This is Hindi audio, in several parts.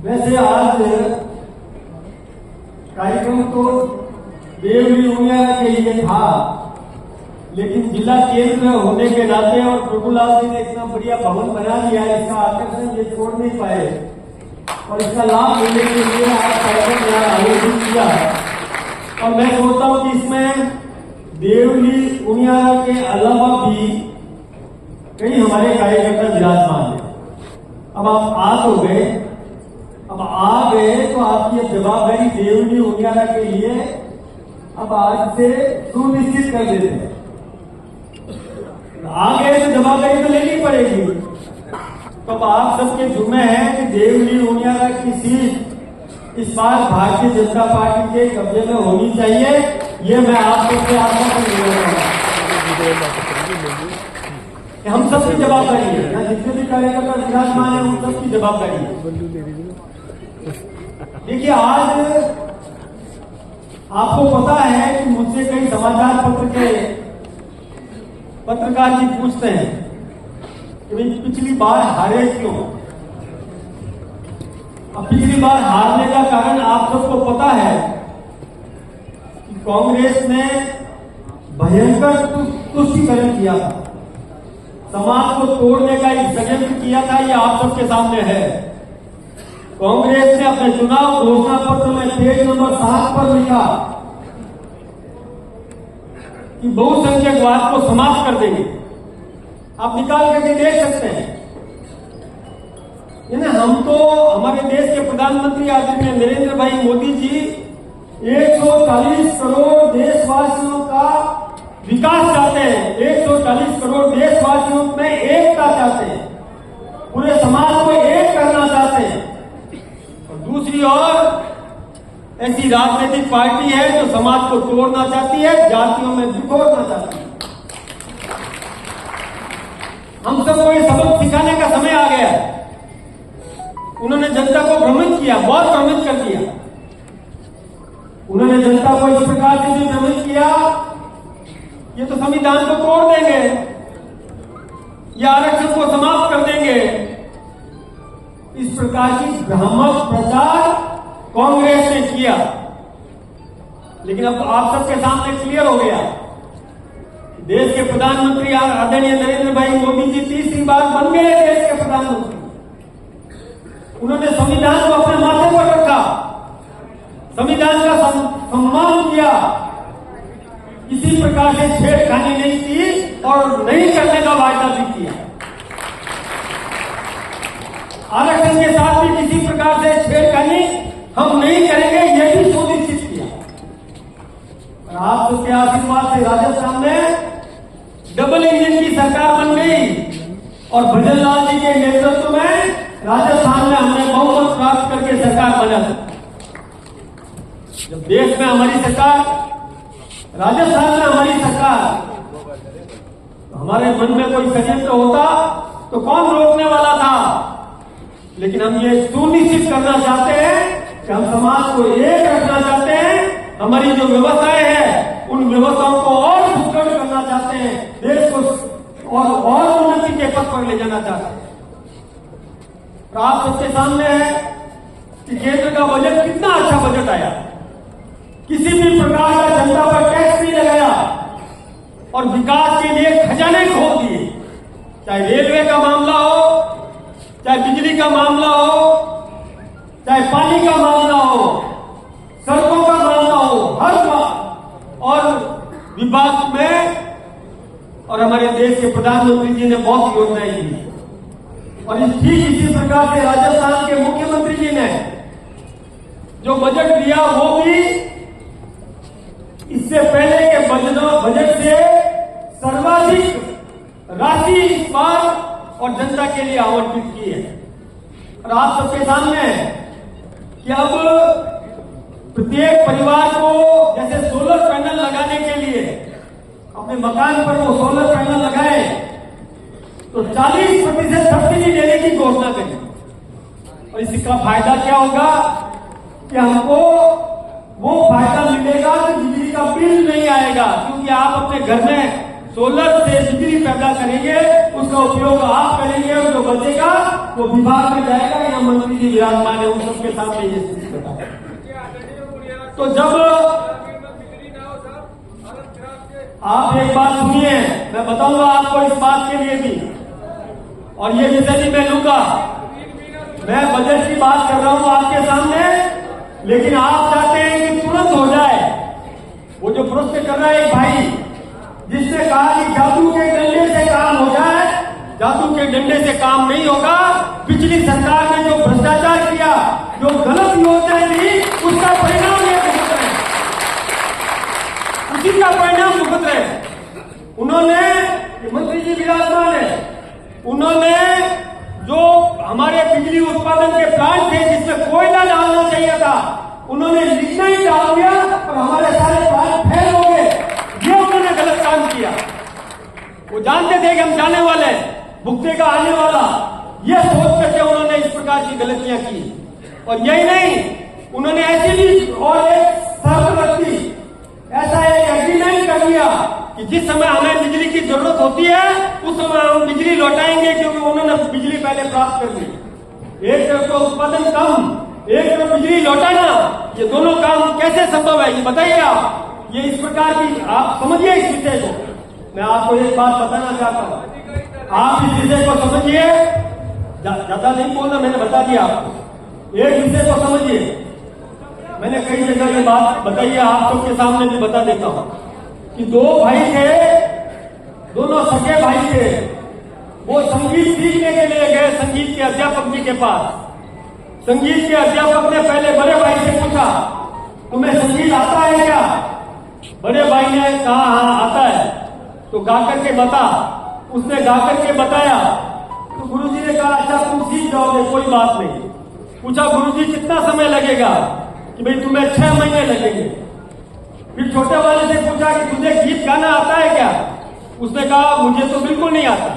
वैसे आज कार्यक्रम तो देवली उमियारा के लिए था, लेकिन जिला केंद्र होने के नाते और प्रभुलाल जी ने इतना बढ़िया भवन बना दिया, इसका आकर्षण ये छोड़ नहीं पाए और इसका लाभ लेने के लिए आज कार्यक्रम यहाँ आयोजित किया। और मैं सोचता हूँ कि इसमें देवली उमियारा के अलावा भी कई हमारे कार्यकर्ता विराजमान है। अब आप आ गए तो आपकी अब जवाबदारी देवली उमियारा के लिए अब आज से सुनिश्चित कर देते हैं। आ गए तो जवाबदारी तो लेनी पड़ेगी। तो अब आप सबके जुम्मे है कि देवली उमियारा की सीट इस बार भारतीय जनता पार्टी के कब्जे में होनी चाहिए। ये मैं आप सबसे आश्वासन दे रहा हूं। हम सबकी जवाबदारी है, यहाँ जितने भी कार्यकर्ता विराजमान है उन सबकी जवाबदारी है। देखिए, आज आपको पता है कि मुझसे कई समाचार पत्र के पत्रकार जी पूछते हैं कि भाई पिछली बार हारे क्यों। अब पिछली बार हारने का कारण आप सबको पता है कि कांग्रेस ने भयंकर तुष्टीकरण किया था, समाज को तोड़ने का एक षड्यंत्र किया था। ये आप सबके सामने है। कांग्रेस ने अपने चुनाव घोषणा पत्र में पेज नंबर 7 पर लिखा कि बहुसंख्यकवाद को समाप्त कर देंगे। आप निकाल करके देख सकते हैं। हम तो हमारे देश के प्रधानमंत्री आदरणीय नरेंद्र भाई मोदी जी 140 करोड़ देशवासियों का विकास चाहते हैं। 140 करोड़ देशवासियों में एकता चाहते हैं, पूरे समाज को एक करना चाहते हैं। और दूसरी ओर ऐसी राजनीतिक पार्टी है जो समाज को तोड़ना चाहती है, जातियों में बिखोरना चाहती है। हम सबको ये सबक सिखाने का समय आ गया है। उन्होंने जनता को भ्रमित किया, बहुत भ्रमित कर दिया। उन्होंने जनता को इस प्रकार से भी भ्रमित किया, ये तो संविधान को तोड़ देंगे या आरक्षण को समाप्त कर देंगे। इस प्रकार की भ्रामक प्रचार कांग्रेस ने किया। लेकिन अब आप सबके सामने क्लियर हो गया। देश के प्रधानमंत्री आदरणीय नरेंद्र भाई मोदी जी तीसरी बार बन गए देश के प्रधानमंत्री। उन्होंने संविधान को अपने माथे पर रखा, संविधान का सम्मान किया, किसी प्रकार से छेड़खानी नहीं की और नहीं करने का वायदा भी किया। आरक्षण के साथ भी किसी प्रकार से छेड़खानी हम नहीं करेंगे, यह भी सुनिश्चित किया। और आप सबके आशीर्वाद से राजस्थान में डबल इंजन की सरकार बन गई और भजनलाल जी के नेतृत्व में राजस्थान में हमने बहुमत प्राप्त करके सरकार बना। जब देश में हमारी सरकार, राजस्थान में हमारी सरकार, तो हमारे मन में कोई षड्यंत्र होता तो कौन रोकने वाला था। लेकिन हम ये सुनिश्चित करना चाहते हैं कि हम समाज को एक रखना चाहते हैं। हमारी जो व्यवस्थाएं हैं उन व्यवस्थाओं को और सुदृढ़ करना चाहते हैं, देश को और उन्नति के पथ पर ले जाना चाहते हैं। तो आप सबके सामने है कि केंद्र का बजट कितना अच्छा बजट आया। किसी भी प्रकार का जनता पर टैक्स नहीं लगाया और विकास के लिए खजाने खोल दिए। चाहे रेलवे का मामला हो, चाहे बिजली का मामला हो, चाहे पानी का मामला हो, सड़कों का मामला हो, हर और विभाग में। और हमारे देश के प्रधानमंत्री जी ने बहुत योजनाएं दी। और ठीक इसी प्रकार से राजस्थान के मुख्यमंत्री जी ने जो बजट दिया वो भी इससे पहले के बजट से सर्वाधिक राशि इस बार और जनता के लिए आवंटित की है। और आप सबके सामने है कि अब प्रत्येक परिवार को जैसे सोलर पैनल लगाने के लिए अपने मकान पर वो सोलर पैनल लगाए तो 40% सब्सिडी देने की घोषणा करी। और इसका फायदा क्या होगा कि हमको वो फायदा मिलेगा कि बिजली का बिल नहीं आएगा, क्योंकि आप अपने घर में सोलर से बिजली पैदा करेंगे, उसका उपयोग आप करेंगे और जो बचेगा वो विभाग में जाएगा या मंत्री जी विराजमान है, उन सबके सामने ये स्थिति बताया। तो जब आप एक बात सुनिए, मैं बताऊंगा आपको इस बात के लिए भी, और ये विषय भी मैं लूंगा। मैं बजट की बात कर रहा हूं आपके सामने, लेकिन आप चाहते हैं कि तुरंत हो जाए। वो जो प्रश्न कर रहा है एक भाई, जिसने कहा कि जादू के डंडे से काम हो जाए, जादू के डंडे से काम नहीं होगा। पिछली सरकार ने जो भ्रष्टाचार किया, जो गलत योजनाएं दी, उसका परिणाम ये भुगत रहे, उसी का परिणाम भुगत रहे। उन्होंने, मंत्री जी विराजमान है, उन्होंने जो हमारे बिजली उत्पादन के प्लांट थे जिसमें कोयला डालना चाहिए था, उन्होंने लिखना ही डाल दिया और हमारे सारे प्लांट फेल हो गए। ये उन्होंने गलत काम किया। वो जानते थे कि हम जाने वाले, भुगतेगा आने वाला, ये सोच करके उन्होंने इस प्रकार की गलतियां की। और यही नहीं, उन्होंने ऐसी भी और एक शर्त रखी, ऐसा एक एग्रीमेंट कर दिया कि जिस समय हमें बिजली की जरूरत होती है उस समय हम बिजली लौटाएंगे, क्योंकि उन्होंने बिजली पहले प्राप्त कर ली। एक तरफ तो उत्पादन कम, एक तरफ बिजली लौटाना, ये दोनों काम कैसे संभव है, ये बताइए आप। ये इस प्रकार की, आप समझिए इस विषय को। मैं आपको एक बात बताना चाहता हूं, आप इस विषय को समझिए। ज्यादा नहीं बोलना, मैंने बता दिया आपको। एक विषय को समझिए, मैंने कई जगह ये बात बताई है, आप सबके सामने भी बता देता हूं कि दो भाई थे, दोनों सगे भाई थे। वो संगीत सीखने के लिए गए संगीत के अध्यापक जी के पास। संगीत के अध्यापक ने पहले बड़े भाई से पूछा, तुम्हें संगीत आता है क्या? बड़े भाई ने कहा हाँ आता है। तो गा करके बता। उसने गा करके बताया। तो गुरुजी ने कहा अच्छा तुम सीख जाओगे, कोई बात नहीं। पूछा गुरुजी कितना समय लगेगा? कि भाई तुम्हें 6 महीने लगेंगे। फिर छोटे वाले से पूछा कि तुझे गीत गाना आता है क्या? उसने कहा मुझे तो बिल्कुल नहीं आता,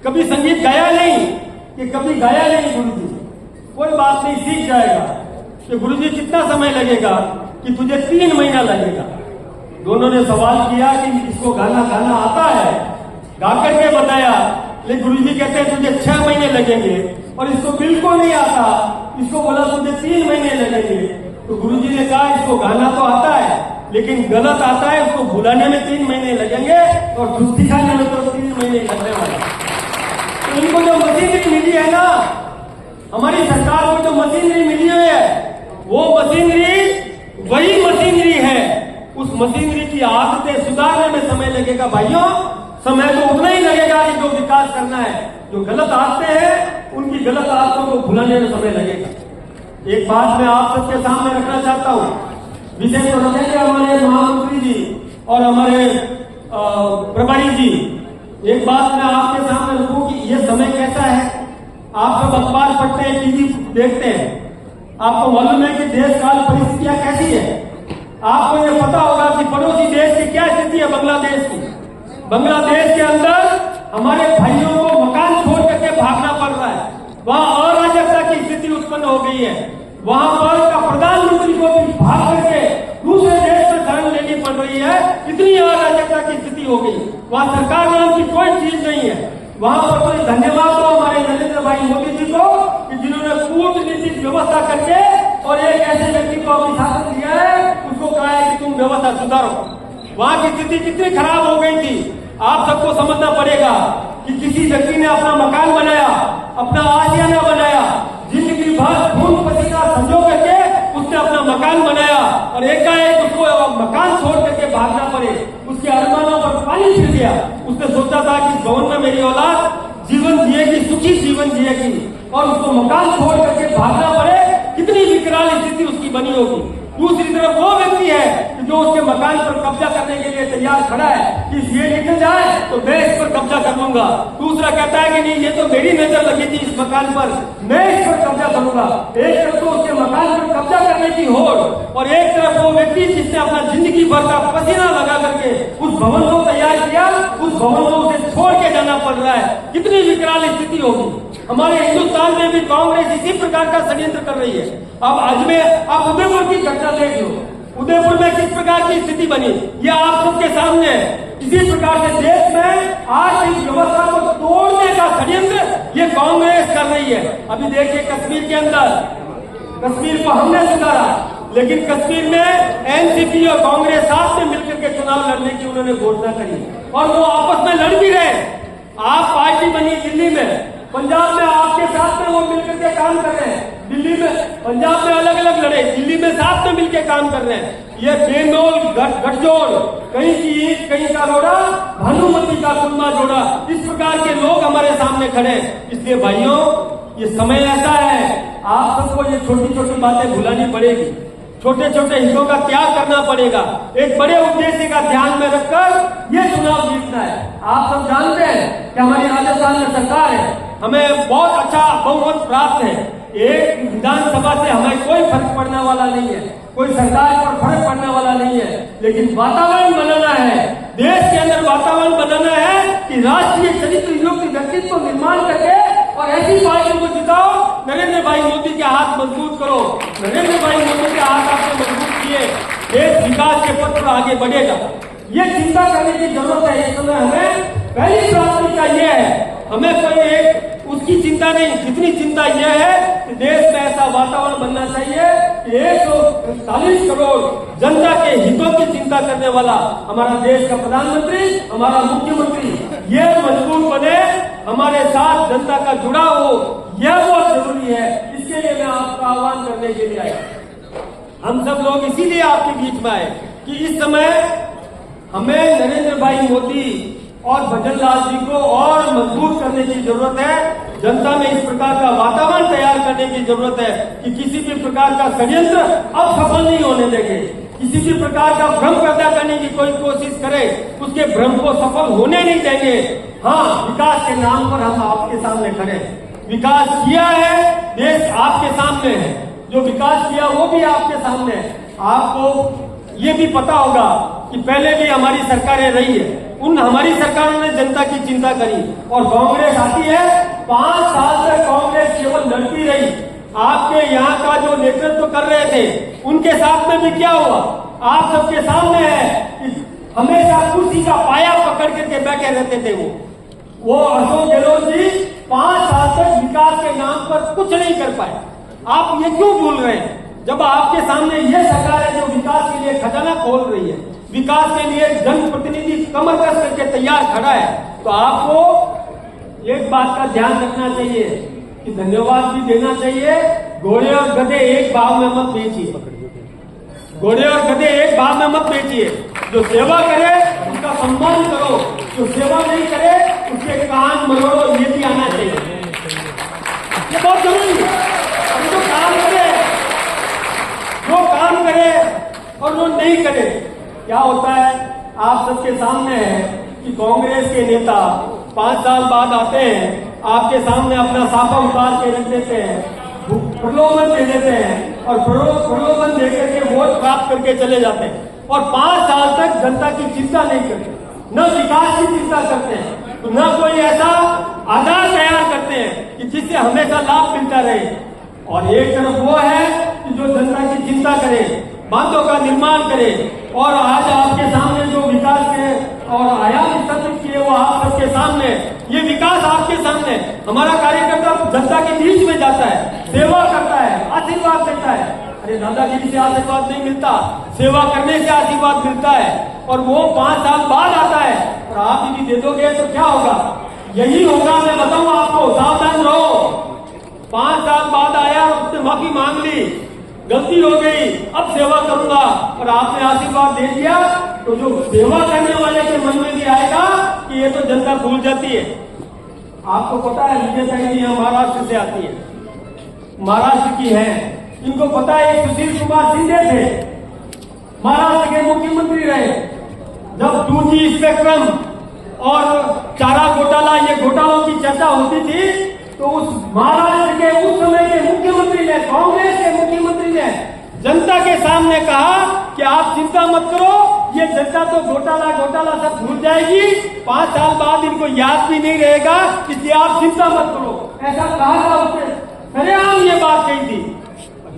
कभी संगीत गाया नहीं, कि कभी गाया नहीं गुरुजी। कोई बात नहीं, सीख जाएगा। कि गुरुजी कितना समय लगेगा? कि तुझे 3 महीना लगेगा। दोनों ने सवाल किया कि इसको गाना गाना आता है? गा करके बताया। लेकिन गुरुजी कहते हैं तुझे 6 महीने लगेंगे, और इसको बिल्कुल नहीं आता। इसको बोला तुझे 3 महीने लगेंगे। तो गुरुजी ने कहा इसको गाना तो आता है, लेकिन गलत आता है, उसको भुलाने में 3 महीने लगेंगे और घुस दिखाने में तो 3 महीने लगने वाले। तो इनको जो मशीनरी मिली है ना, हमारी सरकार को जो मशीनरी मिली हुई है, वो मशीनरी वही मशीनरी है। उस मशीनरी की आदतें सुधारने में समय लगेगा भाइयों। समय तो उतना ही लगेगा कि जो विकास करना है। जो गलत आदतें हैं, उनकी गलत आदतों को भुलाने में समय लगेगा। एक बात मैं आप सबके सामने रखना चाहता हूं। विशेष तो रखेंगे हमारे महामंत्री जी और हमारे प्रभारी जी। एक बात मैं आपके सामने रखूं कि ये समय कैसा है। आप सब अखबार पढ़ते हैं, टीवी देखते हैं, आपको मालूम है कि देश काल परिस्थितियां कैसी है। आपको ये पता होगा कि पड़ोसी देश की क्या स्थिति है, बांग्लादेश की। बांग्लादेश के अंदर हमारे भाइयों को मकान छोड़ करके भागना पड़ रहा है। वहां अराजकता की स्थिति उत्पन्न हो गई है। वहां पर का प्रधानमंत्री को भी भाग करके दूसरे देश में शरण लेनी पड़ रही है। इतनी अराजकता की स्थिति हो गई। वहां सरकार नाम की कोई चीज नहीं है। वहां पर कोई धन्यवाद हो हमारे नरेंद्र भाई मोदी जी को कि जिन्होंने कूटनीतिक व्यवस्था करके और एक ऐसे व्यक्ति को अपनी शासन दिया है, उसको कहा है कि तुम व्यवस्था सुधारो। वहां की स्थिति कितनी खराब हो गई थी, आप सबको समझना पड़ेगा कि किसी व्यक्ति ने अपना मकान बनाया, अपना आशियाना बनाया, जिंदगी भर खून पसीना संजो करके उसने अपना मकान बनाया, और एकाएक उसको मकान छोड़ करके भागना पड़े। उसके अरमानों पर पानी फिर गया। उसने सोचा था कि भवन में मेरी औलाद जीवन जिएगी, सुखी जीवन जिएगी, और उसको मकान छोड़ करके भागना पड़े। कितनी विकराल स्थिति उसकी बनी होगी। दूसरी तरफ वो व्यक्ति है जो उसके मकान पर कब्जा करने के लिए तैयार खड़ा है कि ये निकल जाए तो मैं इस पर कब्जा कर लूंगा। दूसरा कहता है कि नहीं, ये तो मेरी नजर लगी थी इस मकान पर, मैं इस पर कब्जा करूंगा। एक तरफ तो उसके मकान पर कब्जा करने की होड़, और एक तरफ वो व्यक्ति जिसने अपना जिंदगी भर का पसीना लगा करके उस भवन को तैयार किया, उस भवन को उसे छोड़ के जाना पड़ रहा है। कितनी विकराल स्थिति होगी। हमारे हिंदुस्तान में भी कांग्रेस इसी प्रकार का षड्यंत्र कर रही है। अब अजमेर, आप उदयपुर की घटना देख लो, उदयपुर में किस प्रकार की स्थिति बनी, ये आप सबके सामने है। इसी प्रकार से देश में आर्थिक व्यवस्था को तोड़ने का षड्यंत्र ये कांग्रेस कर रही है। अभी देखिए कश्मीर के अंदर, कश्मीर को हमने सुधारा, लेकिन कश्मीर में एनसीपी और कांग्रेस साथ में मिलकर के चुनाव लड़ने की उन्होंने घोषणा करी और वो आपस में लड़ भी रहे। आप पार्टी बनी दिल्ली में, पंजाब में आपके साथ में वो मिलकर के काम कर रहे हैं, दिल्ली में पंजाब में अलग अलग लड़े, दिल्ली में साथ में मिलकर काम कर रहे हैं। ये बेनोल गठजोड़, कहीं की ईंट कहीं का रोड़ा, भानुमती का कुर्मा जोड़ा, इस प्रकार के लोग हमारे सामने खड़े। इसलिए भाइयों, ये समय ऐसा है, आप सबको ये छोटी छोटी बातें भुलानी पड़ेगी, छोटे छोटे हितों का त्याग करना पड़ेगा, एक बड़े उद्देश्य का ध्यान में रखकर ये चुनाव जीतना है। आप सब जानते हैं कि हमारी राजस्थान में सरकार है, हमें बहुत अच्छा बहुमत प्राप्त है। एक विधानसभा से हमें कोई फर्क पड़ने वाला नहीं है, कोई सरकार पर फर्क पड़ने वाला नहीं है, लेकिन वातावरण बनाना है, देश के अंदर वातावरण बनाना है कि राष्ट्रीय चरित्र युक्त व्यक्तित्व को निर्माण करके और ऐसी पार्टी को जिताओ। नरेंद्र भाई मोदी के हाथ मजबूत करो, नरेंद्र भाई मोदी के हाथ आपने मजबूत किए, देश विकास के पथ पर आगे बढ़ेगा। ये चिंता करने की जरूरत है। इस समय हमें पहली प्राथमिकता ये है, हमें कोई एक उसकी चिंता नहीं, जितनी चिंता यह है कि देश में ऐसा वातावरण बनना चाहिए कि 140 करोड़ जनता के हितों की चिंता करने वाला हमारा देश का प्रधानमंत्री, हमारा मुख्यमंत्री ये मजबूत बने, हमारे साथ जनता का जुड़ाव हो, यह बहुत जरूरी है। इसके लिए मैं आपका आह्वान करने के लिए आया। हम सब लोग इसीलिए आपके बीच में आए कि इस समय हमें नरेंद्र भाई मोदी और भजन लाल जी को और मजबूत करने की जरूरत है। जनता में इस प्रकार का वातावरण तैयार करने की जरूरत है कि किसी भी प्रकार का षड्यंत्र अब सफल नहीं होने देंगे। किसी भी प्रकार का भ्रम पैदा करने की कोई कोशिश करे, उसके भ्रम को सफल होने नहीं देंगे। हाँ, विकास के नाम पर हम आपके सामने खड़े, विकास किया है, देश आपके सामने है, जो विकास किया वो भी आपके सामने है। आपको ये भी पता होगा कि पहले भी हमारी सरकारें रही है, उन हमारी सरकारों ने जनता की चिंता करी और कांग्रेस आती है। 5 साल तक कांग्रेस केवल लड़ती रही। आपके यहाँ का जो नेतृत्व कर रहे थे उनके साथ में भी क्या हुआ आप सबके सामने है कि हमेशा कुर्सी का पाया पकड़ करके बैठे रहते थे। वो अशोक गहलोत जी 5 साल तक विकास के नाम पर कुछ नहीं कर पाए। आप ये क्यों भूल रहे हैं, जब आपके सामने ये सरकार है जो विकास के लिए खजाना खोल रही है, विकास के लिए जनप्रतिनिधि कमर कस करके तैयार खड़ा है, तो आपको एक बात का ध्यान रखना चाहिए कि धन्यवाद भी देना चाहिए। घोड़े और गधे एक भाव में मत बेचिए, घोड़े और गधे एक भाव में मत बेचिए। जो सेवा करे उसका सम्मान करो, जो सेवा नहीं करे उसके कान मरोड़ो, ये भी आना चाहिए। ये बहुत जरूरी है। जो काम करे और वो नहीं करे, क्या होता है आप सबके सामने है कि कांग्रेस के नेता 5 साल बाद आते हैं, आपके सामने अपना साफा उतार के रख देते हैं, प्रलोभन दे देते हैं और प्रलोभन देकर के वोट प्राप्त करके चले जाते हैं और 5 साल तक जनता की चिंता नहीं करते, न विकास की चिंता करते हैं, तो न कोई ऐसा आधार तैयार करते हैं कि जिससे हमेशा लाभ मिलता रहे। और एक तरफ वो है कि जो जनता की चिंता करे, बातों का निर्माण करे और आज आपके सामने जो विकास के और आयाम स्थापित किए वो आप सबके सामने, ये विकास आपके सामने। हमारा कार्यकर्ता जनता के बीच में जाता है, सेवा करता है, आशीर्वाद देता है। अरे दादागिरी से आशीर्वाद नहीं मिलता, सेवा करने से आशीर्वाद मिलता है। और वो 5 साल बाद आता है और आप यदि दे दोगे तो क्या होगा, यही होगा। मैं बताऊं आपको, सावधान रहो। 5 साल बाद आया, उसने माफी मांग ली, गलती हो गई, अब सेवा करूंगा, और आपने आशीर्वाद दे दिया, तो जो सेवा करने वाले के मन में भी आएगा कि ये तो जनता भूल जाती है। आपको पता है विजय साई जी महाराष्ट्र से आती है, महाराष्ट्र की है, इनको पता है सुशील कुमार शिंदे थे, महाराष्ट्र के मुख्यमंत्री रहे। जब 2G स्पेक्ट्रम और चारा घोटाला, ये घोटालों की चर्चा होती थी, तो उस महाराष्ट्र के उस समय के मुख्यमंत्री ने, कांग्रेस के मुख्यमंत्री ने जनता के सामने कहा कि आप चिंता मत करो, ये जनता तो घोटाला सब भूल जाएगी, 5 साल बाद इनको याद भी नहीं रहेगा, इसलिए आप चिंता मत करो। ऐसा कहा था उसने, सरेआम ये बात कही थी।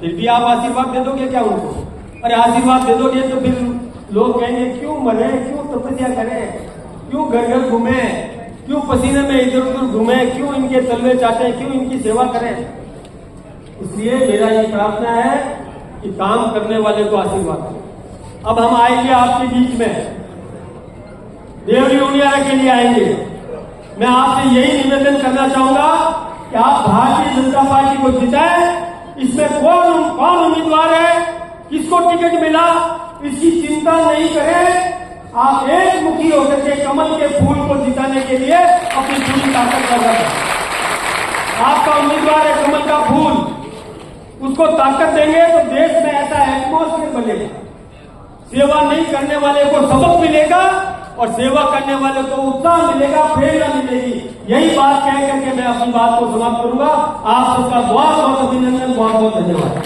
फिर भी आप आशीर्वाद दे दोगे क्या उनको? अरे आशीर्वाद दे दोगे तो फिर लोग कहेंगे क्यों मरे, क्यों तपस्या करें, क्यों घर घर घूमे, क्यों पसीने में इधर उधर घूमे, क्यों इनके तलवे चाटे, क्यों इनकी सेवा करें। इसलिए मेरा ये प्रार्थना है कि काम करने वाले को आशीर्वाद दें। अब हम आएंगे आपके बीच में, देवरी उनियारा के लिए आएंगे। मैं आपसे यही निवेदन करना चाहूंगा कि आप भारतीय जनता पार्टी को जिताएं। इसमें कौन उम्मीदवार है, किसको टिकट मिला, इसकी चिंता नहीं करें। आप एक मुखी होकर के कमल के फूल को जिताने के लिए अपनी पूरी ताकत लगाएं। आपका उम्मीदवार है कमल का फूल, उसको ताकत देंगे तो देश में ऐसा एटमॉस्फेयर बनेगा। सेवा नहीं करने वाले को सबक मिलेगा और सेवा करने वाले को उत्साह मिलेगा, प्रेरणा मिलेगी। यही बात कह करके मैं अपनी बात को समाप्त करूंगा। आप सबका बहुत बहुत अभिनंदन, बहुत बहुत धन्यवाद।